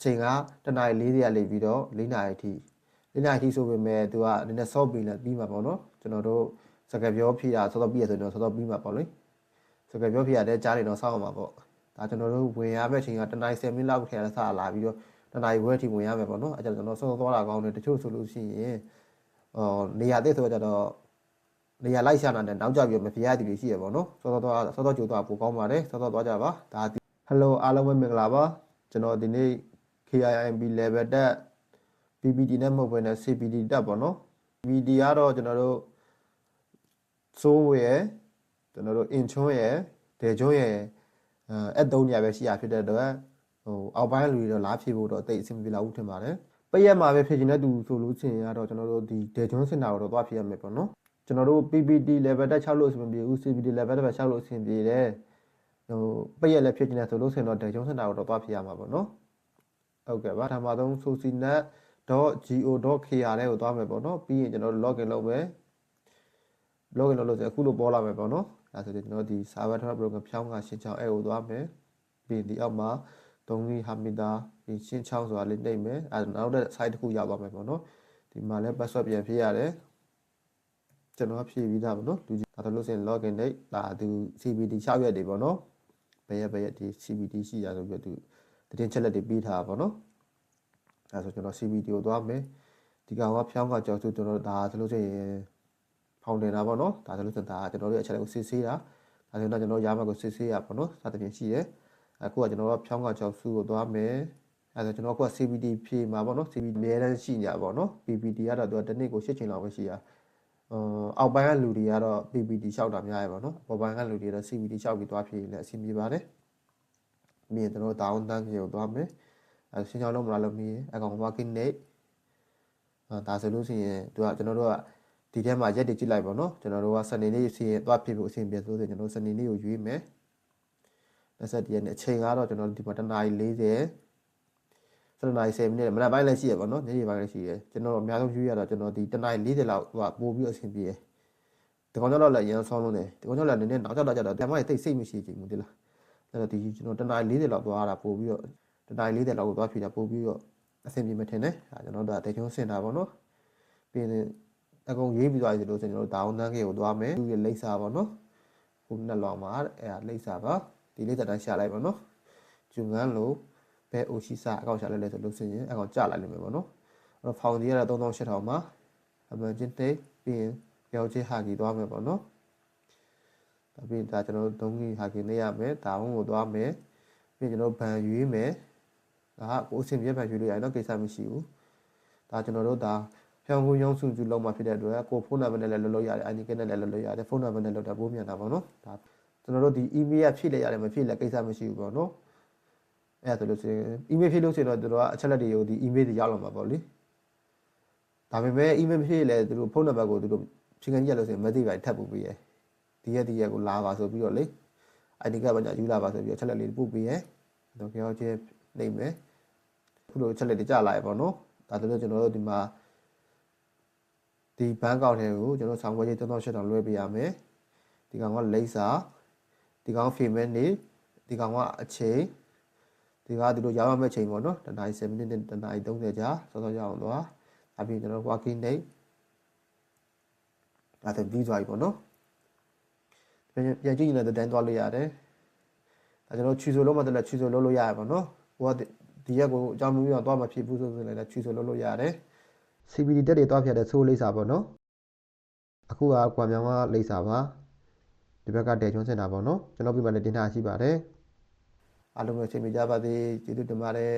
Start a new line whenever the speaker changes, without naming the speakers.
ချိန်ကတနားရီ40ရလေးပြီးတော့4နာရီထိ4နာရီထိဆိုပေမဲ့သူကနည်းနည်း soft ပြီးလည်းပြီးမှာပေါ့နော်ကျွန်တော်တို့စကားပြောဖြေတာစောစောပြီးရဆိုတော့စောစောပြီးမှာပေါ့လေစကားပြောဖြေရတဲ့ကြားနေတော့စောင့်အောင်ပါပေါ့ဒါကျွန်တော်တို့ဝင်ရမယ့်ချိန်ကတနားရီ10မိနစ်လောက်ထဲဆလာပြီးတော့တနားရီဝက်ထိဝင်ရမယ်ပေါ့နော်အဲကြောင့်ကျွန်တော်စောစောသွားတာကောင်းတယ်တချို့ဆိုလို့ရှိရင်နေရာတဲ့ဆိုတော့နေရာလိုက်ရှာတာနဲ့နောက်ကျပြီးမဖြေရသည်တွေရှိရပေါ့နော်စောစောကြိုသွားပိုကောင်းပါတယ်စောစောသွားကြပါဒါဟယ်လိုအားလုံးပဲမင်္ဂလာပါကျွန်တော်ဒီနေ့ KIMB level တက် PPT နဲ့မဟုတ်ဘဲနဲ့ CPT တက်ပေါ့နော် PPT ကတော့ကျွန်တော်တို့စိုးရယ်ကျွန်တော်တို့အင်ချွန်းရယ်ဒေကျွန်းရယ်အဲ့3နေရာပဲရှိရဖြစ်တဲ့အတွက်အောက်ပိုင်းလူတွေတော့လားဖြေဖို့တော့တိတ်အဆင်မပြေလောက်ဘူးထင်ပါတယ်ပရက်မှာပဲဖြေချင်တဲ့သူဆိုလို့ရှိရင်ကတော့ကျွန်တော်တို့ဒီဒေကျွန်းစင်တာကိုတော့သွားဖြေရမယ်ပေါ့နော်ကျွန်တော်တို့ PPT level တက်6လို့အဆင်ပြေဘူး CPT level တက်6လို့အဆင်ပြေတယ်ပရက်လည်းဖြေချင်တယ်ဆိုလို့ဆိုရင်တော့ဒေကျွန်းစင်တာကိုတော့သွားဖြေရမှာပေါ့နော်ဟုတ်ကဲ့ပါဒါမှတော့ socinet.go.kr ကိုသွားမယ်ပေါ့နော်ပြီးရင်ကျွန်တော်တို့ login လုပ်မယ် login လုပ်လို့ဆိုအခုလိုပေါ်လာမယ်ပေါ့နော်ဒါဆိုရင်ကျွန်တော်ဒီ server traffic program ဖြောင်းကရှင်းချောင်းအဲ့ကိုသွားမယ်ပြီးဒီအောက်မှာ3ဟာမီတာဒီရှင်းချောင်းဆိုတာလေးနှိပ်မယ်အဲနောက်တဲ့ site တစ်ခုရောက်သွားမယ်ပေါ့နော်ဒီမှာလည်း password ပြန်ဖြည့်ရတယ်ကျွန်တော်ဖြည့်ပြီးသားပေါ့နော်လူကြီးဒါဆိုလို့ဆိုရင် login နှိပ်ဒါသူ CPT 6ရက်တွေပေါ့နော်ဘယ်ရက်ဒီ CPT ရှိရဆိုပြီးသူတင်ချက်လက်တွေပြီးထားပါပေါ့နော်အဲဆိုကျွန်တော် CPT ကိုသွားမယ်ဒီကောင်ကဖြောင်းကကြောက်စုကျွန်တော်ဒါဆိုလို့ဆိုရင်ဖောင်တင်တာပေါ့နော်ဒါဆိုလို့ဆိုဒါကျွန်တော်တို့အချက်လက်ကိုစစ်ဆေးတာဒါဆိုတော့ကျွန်တော်ရမှာကိုစစ်ဆေးရပေါ့နော်စသဖြင့်ရှိတယ်အခုကကျွန်တော်တို့ဖြောင်းကကြောက်စုကိုသွားမယ်အဲဆိုကျွန်တော်က CPT ဖြည့်မှာပေါ့နော် CPT အများတန်းရှိညာပေါ့နော် PPT ကတော့သူကတစ်နေ့ကို8ချိန်လောက်ပဲရှိရအောက်ပိုင်းကလူတွေကတော့ PPT လျှောက်တာများရပါတော့အောက်ပိုင်းကလူတွေကတော့ CPT လျှောက်ပြီးသွားဖြည့်လည်းအဆင်ပြေပါတယ်မြင်ကျွန်တော်တောင်းတန်းကြီးကိုသွားမယ်အဲရှင်းချောင်းလုံးမလားလို့မြင်အကောင် working day ဒါဆိုလို့ရှိရင်သူကကျွန်တော်တို့ကဒီထဲမှာရက်တွေကြည့်လိုက်ပါတော့ကျွန်တော်တို့ကစနေနေ့စီရင်သွားဖြည့်ဖို့အဆင်ပြေဆိုရင်ကျွန်တော်စနေနေ့ကိုရွေးမယ်20ရက်နေ့အချိန်ကတော့ကျွန်တော်ဒီမှာတနာရီ40စနေနေ့10မိနစ်မနက်ပိုင်းလည်းရှိရပါတော့ညနေပိုင်းလည်းရှိရကျွန်တော်အများဆုံးရွေးရတော့ကျွန်တော်ဒီတနာရီ40လောက်ဟိုပို့ပြီးအဆင်ပြေတယ်ဒီကောင်ကြောင့်လည်းရန်ဆောင်းလုံးတယ်ဒီကောင်ကြောင့်လည်းနည်းနည်းနောက်ကျတော့ကြတော့တမန်ရဲ့တိတ်စိတ်မရှိချင်ဘူးတိလားအဲ့တော့ဒီကျွန်တော်တနာရီ40လောက်သွားတာပို့ပြီးတော့တနာရီ40လောက်ကိုသွားဖြည့်တာပို့ပြီးတော့အဆင်ပြေမထင်နဲ့ဒါကျွန်တော်တို့တေချုံးစင်တာပေါ့နော်ပြီးရင်အကုန်ရေးပြီးသွားပြီဆိုလို့ကျွန်တော်တို့ဒေါင်းတန်းကြီးကိုသွားမယ်သူရဲ့လိပ်စာပေါ့နော်ခုနှစ်လောင်ပါအဲ့ဒါလိပ်စာပါဒီလိပ်စာတိုင်းရှာလိုက်ပါနော်ဂျုံငန်းလို့ဘယ်အိုရှိစာအကောင့်ရှာလိုက်လဲဆိုလို့ဆိုရင်အကောင့်ကြလိုက်လိမ့်မယ်ပေါ့နော်အဲ့တော့ဖောင်ဒီကတော့3800မှာအမှန်ချင်းတိတ်ပြီးရင်ပြောင်းချေဟာကြီးသွားမယ်ပေါ့နော်ဒါပြီးဒါကျွန်တော်တို့3ကြီးဟာကြီးနေရမယ်ဒါဝုန်းကိုသွားမယ်ပြီးကျွန်တော်ဗန်ရွေးမယ်ဒါကကိုအဆင်ပြေဗန်ရွေးလို့ရတယ်တော့ကိစ္စမရှိဘူးဒါကျွန်တော်တို့ဒါဖြောင်းကိုရုံးစုစုလုံးမှာဖြစ်တဲ့အတွက်ကိုဖုန်းနံပါတ်နဲ့လည်းလုပ်လို့ရတယ် ID ကနဲ့လည်းလုပ်လို့ရတယ်ဖုန်းနံပါတ်နဲ့လုပ်တာပိုးမြန်တာပေါ့နော်ဒါကျွန်တော်တို့ဒီ email ဖြည့်လိုက်ရတယ်မဖြည့်လည်းကိစ္စမရှိဘူးပေါ့နော်အဲ့ဒါဆိုလို့ရှိရင် email ဖြည့်လို့ရှိရင်တော့တို့ကအချက်လက်တွေကိုဒီ email တွေရောက်လာမှာပေါ့လေဒါပေမဲ့ email ဖြည့်လဲတို့ဖုန်းနံပါတ်ကိုတို့ဖြည့်ခံကြည့်ရလို့ဆိုရင် message ပိုင်းထပ်ပို့ပေးရဒီရက်ကိုလာပါဆိုပြီးတော့လေ ID ကဘာညာယူလာပါဆိုပြီးအချက်လက်လေးပို့ပေးရတော့ကြောက်ချင်းနေမယ်ခုလိုအချက်လက်တွေကြလာရပေါ့နော်ဒါဆိုလို့ကျွန်တော်တို့ဒီမှာဒီဘဏ်ကောက်ထဲကိုကျွန်တော်ဆောင်ခွဲရေး3800လွှဲပေးရမယ်ဒီကောင်ကလိပ်စာဒီကောင် payment နေဒီကောင်ကအချိန်ဒီကသူတို့ရောက်ရမယ့်ချိန်ပေါ့နော်တနားရီ7မိနစ်နဲ့တနားရီ30ကြာစောစောရအောင်သွားအပြင်ကျွန်တော် working day ဒါဆိုပြီးသွားပြီပေါ့နော်ပြန်ကြည့်ရင်လည်းတိုင်းသွားလို့ရတယ်ဒါကျွန်တော်ချီဆိုလုံးမှလည်းချီဆိုလုံးလို့ရရပါတော့ဟိုကဒီရက်ကိုအကြောင်းမျိုးတော့သွားမှဖြစ်ဘူးဆိုရင်လည်းချီဆိုလုံးလို့ရတယ် CPT တက်တွေသွားဖြတ်တဲ့ဆိုးလိပ်စာပေါ့နော်အခုကကွာမြောင်ကလိပ်စာပါဒီဘက်ကတဲကျွန်းစင်တာပေါ့နော်ကျွန်တော်ပြမှလည်းတင်ထားရှိပါတယ်အားလုံးပဲချိန်ပြကြပါသေးကျေးဇူးတင်ပါတယ်